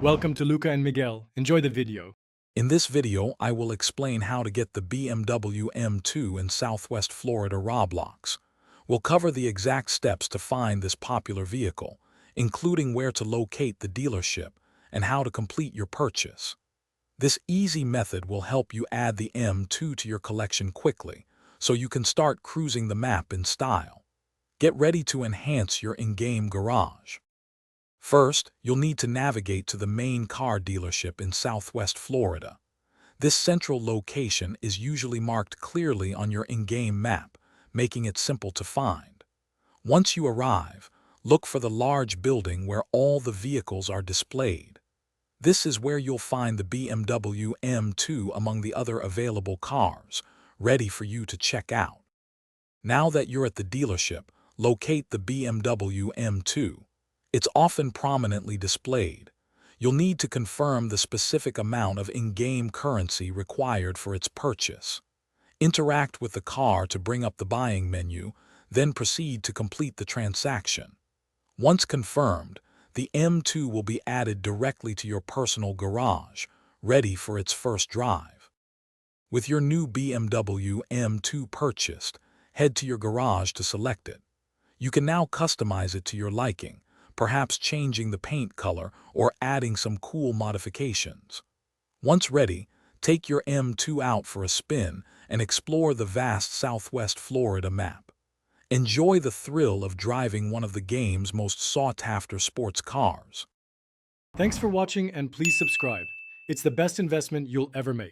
Welcome to Luca and Miguel. Enjoy the video. In this video, I will explain how to get the BMW M2 in Southwest Florida Roblox. We'll cover the exact steps to find this popular vehicle, including where to locate the dealership and how to complete your purchase. This easy method will help you add the M2 to your collection quickly, so you can start cruising the map in style. Get ready to enhance your in-game garage. First, you'll need to navigate to the main car dealership in Southwest Florida. This central location is usually marked clearly on your in-game map, making it simple to find. Once you arrive, look for the large building where all the vehicles are displayed. This is where you'll find the BMW M2 among the other available cars, ready for you to check out. Now that you're at the dealership, locate the BMW M2. It's often prominently displayed. You'll need to confirm the specific amount of in-game currency required for its purchase. Interact with the car to bring up the buying menu, then proceed to complete the transaction. Once confirmed, the M2 will be added directly to your personal garage, ready for its first drive. With your new BMW M2 purchased, head to your garage to select it. You can now customize it to your liking, perhaps changing the paint color or adding some cool modifications. Once ready, take your M2 out for a spin and explore the vast Southwest Florida map. Enjoy the thrill of driving one of the game's most sought-after sports cars. Thanks for watching and please subscribe. It's the best investment you'll ever make.